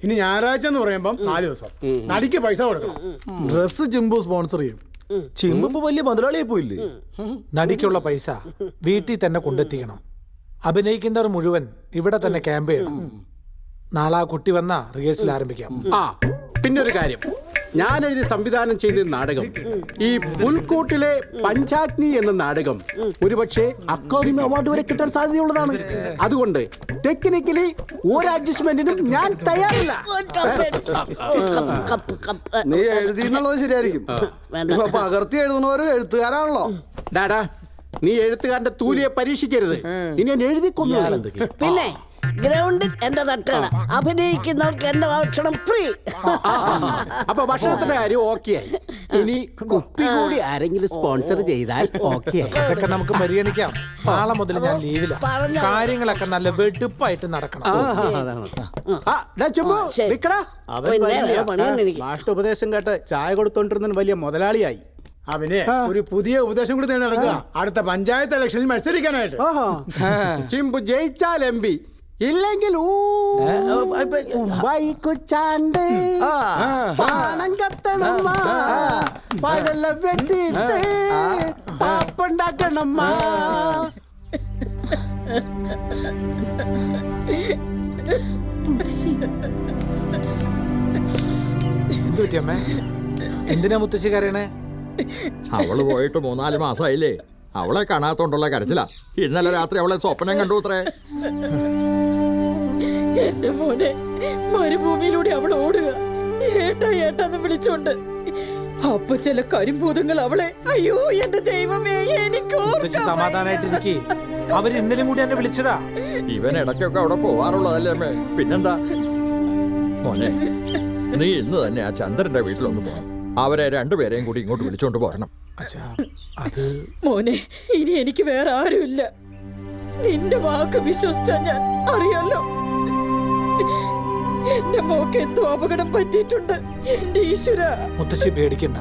ഇനി ഞായറാഴ്ച എന്ന് പറയുമ്പം 4 ദിവസം നടിക്ക് പൈസ കൊടുക്കണം. ഡ്രസ് ചിമ്പു സ്പോൺസർ ചെയ്യും. ചിമ്പ് വലിയ മുതലാളിയായി പോയില്ലേ? നടിക്കുള്ള പൈസ വീട്ടിൽ തന്നെ കൊണ്ടെത്തിക്കണം. അഭിനയിക്കുന്നവർ മുഴുവൻ ഇവിടെ തന്നെ ക്യാമ്പ് ചെയ്യണം. നാളെ ആ കുട്ടി വന്ന റിഹേഴ്സൽ ആരംഭിക്കാം. പിന്നെ ഒരു കാര്യം, ഞാൻ എഴുതി സംവിധാനം ചെയ്ത നാടകം, ഈ പുൽക്കൂട്ടിലെ പഞ്ചാഗ്നി എന്ന നാടകം ഒരുപക്ഷെ അക്കാദമി അവാർഡ് വരെ കിട്ടാൻ സാധ്യതയുള്ളതാണ്. അതുകൊണ്ട് ടെക്നിക്കലി ഒരു അഡ്ജസ്റ്റ്മെന്റിനും ഞാൻ തയ്യാറില്ല. നീ എഴുതി എന്നുള്ളത് ശരിയായിരിക്കും. പകർത്തി എഴുതുന്നവര് എഴുത്തുകാരാണല്ലോ. ഡാഡാ, നീ എഴുത്തുകാരന്റെ തൂലിയെ പരീക്ഷിക്കരുത്. ഇനി ഞാൻ എഴുതി കൊന്നു. പിന്നെ ഗ്രൗണ്ടിൽ എന്റെ തട്ടാണ്, അഭിനയിക്കുന്നവർക്ക് എന്റെ ഭക്ഷണം ഫ്രീ. അപ്പൊ ഭക്ഷണത്തിന്റെ കാര്യം ഓക്കെ ആയി. ഇനി കുപ്പി കൂടി ആരെങ്കിലും സ്പോൺസർ ചെയ്താൽ ഓക്കെ ആയി. അതൊക്കെ നമുക്ക് പരിഗണിക്കാം. നാളെ മുതൽ ഞാൻ ലീവില. കാര്യങ്ങളൊക്കെ നല്ല വെടുപ്പായിട്ട് നടക്കണം. മാഷ്ട ഉപദേശം കേട്ട് ചായ കൊടുത്തോണ്ടിരുന്ന വലിയ മുതലാളിയായി. അവനെ ഒരു പുതിയ ഉപദേശം കൂടി തന്നെ നടക്കുക, അടുത്ത പഞ്ചായത്ത് ഇലക്ഷനിൽ മത്സരിക്കാനായിട്ട്. ചിമ്പു ജയിച്ചാൽ MP, ഇല്ലെങ്കിൽ ചാണ്ട് പണം കത്തണമ്മ, പഴല വെട്ടിട്ട് പാപ്പുണ്ടാക്കണമ്മ. എന്തു പറ്റിയമ്മേ? എന്തിനാ മുത്തശ്ശി കരയണേ? അവള് പോയിട്ട് 3-4 മാസമായില്ലേ. അവളെ കാണാത്തോണ്ടുള്ള കരച്ചില. ഇന്നലെ രാത്രി അവളെ സ്വപ്നം കണ്ടു അത്രേ. എന്റെ മോനെ മരുഭൂമിയിലൂടെ അവൾ ഓടുക, ഏട്ടാ ഏട്ടാന്ന് വിളിച്ചോണ്ട്. അപ്പൊ ചില കരിമ്പൂതങ്ങൾ അവളെ, അയ്യോ എന്റെ ദൈവമേ, എനിക്ക് സമാധാനായിട്ടിരിക്കേ. അവര് ഇന്നലും കൂടി എന്നെ വിളിച്ചതാ. ഇവൻ ഇടയ്ക്കൊക്കെ അവിടെ പോവാറുള്ളതല്ലേ അമ്മേ, പിന്നെന്താ? മോനെ, നീ ഇന്ന് തന്നെ ആ ചന്ദ്രന്റെ വീട്ടിലൊന്ന് പോകണം. അവരെ രണ്ടുപേരെയും കൂടി ഇങ്ങോട്ട് വിളിച്ചോണ്ട് പോരണം. മോനെ, ഇനി എനിക്ക് വേറെ ആരുമില്ല. നിന്റെ വാക്ക് വിശ്വസിച്ച ഞാൻ, അറിയാലോ എന്റെ മോക്ക് എന്തോ അപകടം പറ്റിയിട്ടുണ്ട്. എന്റെ ഈശ്വര. മുത്തശ്ശി പേടിക്കണ്ട,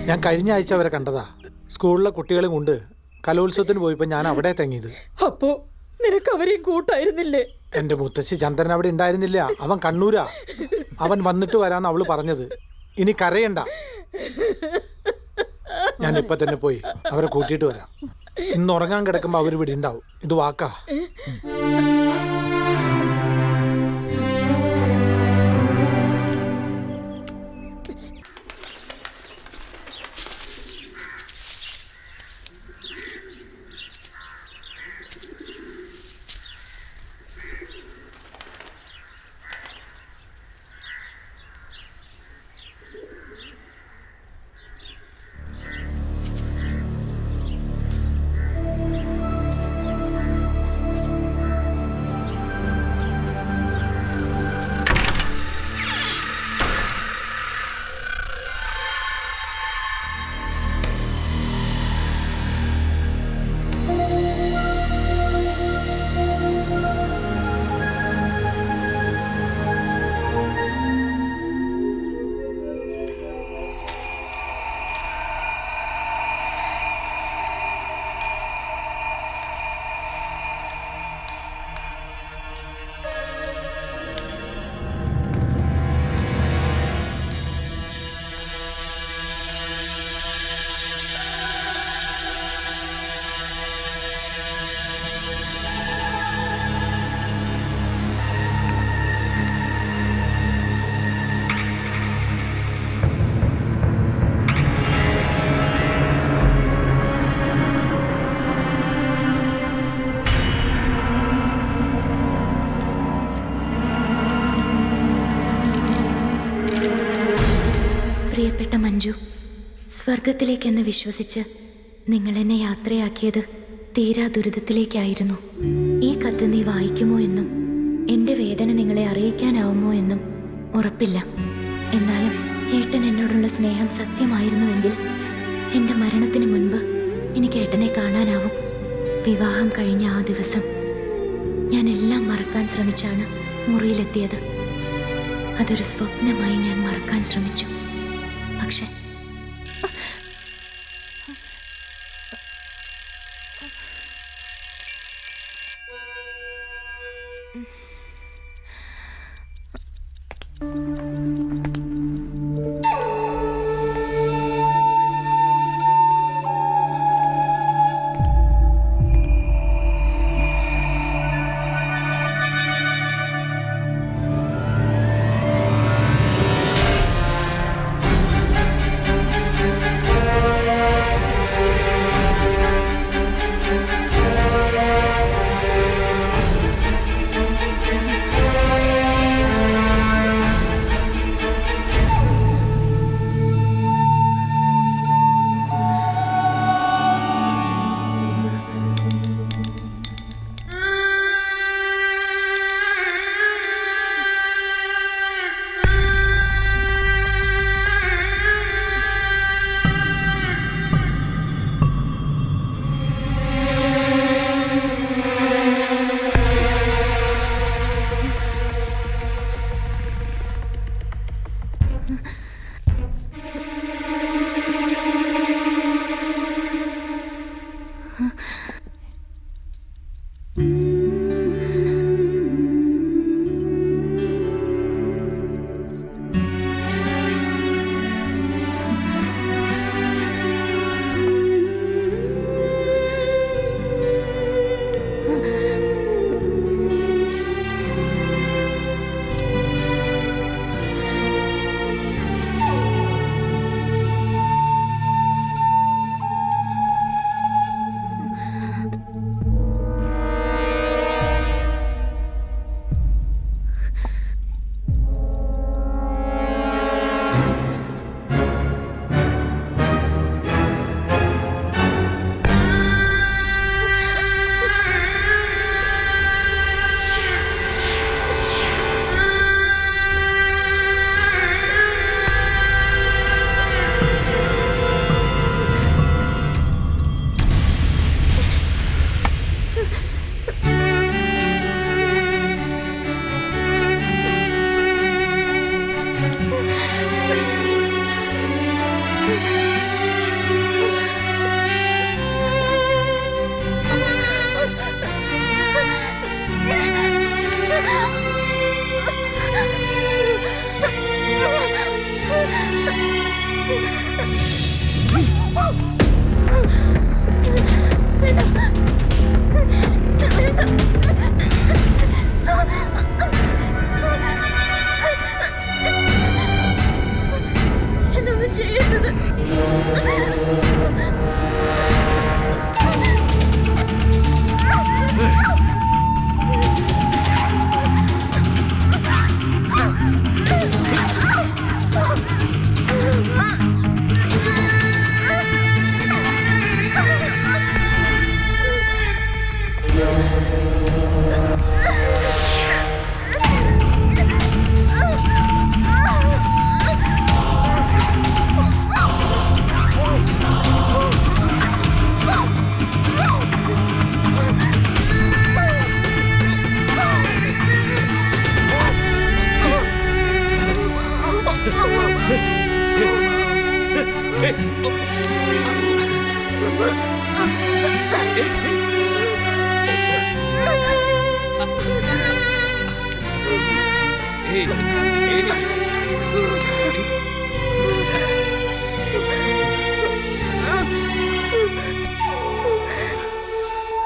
ഞാൻ കഴിഞ്ഞ ആഴ്ച അവരെ കണ്ടതാ. സ്കൂളിലെ കുട്ടികളും കൊണ്ട് കലോത്സവത്തിന് പോയപ്പോ ഞാൻ അവിടെ തങ്ങിയത്. അപ്പോ നിനക്ക് അവരെയും കൂട്ടായിരുന്നില്ലേ? എന്റെ മുത്തശ്ശി ചന്ദ്രൻ അവിടെ ഉണ്ടായിരുന്നില്ല, അവൻ കണ്ണൂരാ. അവൻ വന്നിട്ട് വരാന്ന് അവള് പറഞ്ഞത്. ഇനി കരയണ്ട, ഞാൻ ഇപ്പൊ തന്നെ പോയി അവരെ കൂട്ടിയിട്ട് വരാം. ഇന്ന് ഉറങ്ങാൻ കിടക്കുമ്പോ അവര് ഇവിടെ ഉണ്ടാവും. ഇത് വാക്കാ. പ്രിയപ്പെട്ട മഞ്ജു, സ്വർഗത്തിലേക്കെന്ന് വിശ്വസിച്ച് നിങ്ങൾ എന്നെ യാത്രയാക്കിയത് തീരാ ദുരിതത്തിലേക്കായിരുന്നു. ഈ കത്ത് നീ വായിക്കുമോ എന്നും എൻ്റെ വേദന നിങ്ങളെ അറിയിക്കാനാവുമോ എന്നും ഉറപ്പില്ല. എന്നാലും ഏട്ടൻ എന്നോടുള്ള സ്നേഹം സത്യമായിരുന്നുവെങ്കിൽ എൻ്റെ മരണത്തിന് മുൻപ് എനിക്ക് ഏട്ടനെ കാണാനാവും. വിവാഹം കഴിഞ്ഞ ആ ദിവസം ഞാൻ എല്ലാം മറക്കാൻ ശ്രമിച്ചാണ് മുറിയിലെത്തിയത്. അതൊരു സ്വപ്നമായി ഞാൻ മറക്കാൻ ശ്രമിച്ചു. പക്ഷെ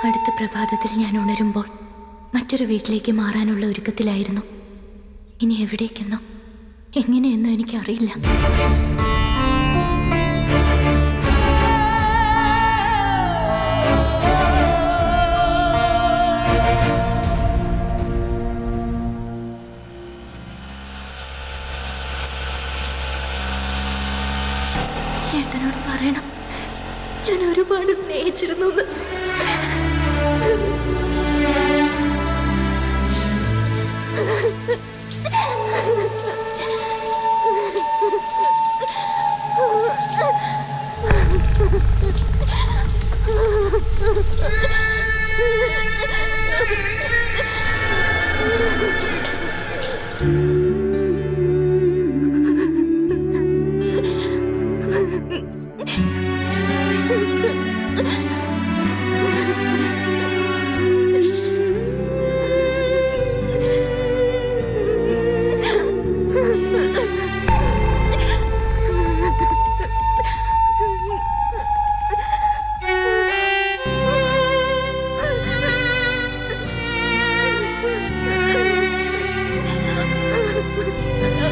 അടുത്ത പ്രഭാതത്തിൽ ഞാൻ ഉണരുമ്പോൾ മറ്റൊരു വീട്ടിലേക്ക് മാറാനുള്ള ഒരുക്കത്തിലായിരുന്നു. ഇനി എവിടേക്കെന്നോ എങ്ങനെയെന്നോ എനിക്കറിയില്ല. ഏട്ടനോട് പറയണം ഞാൻ ഒരുപാട് സ്നേഹിച്ചിരുന്നു.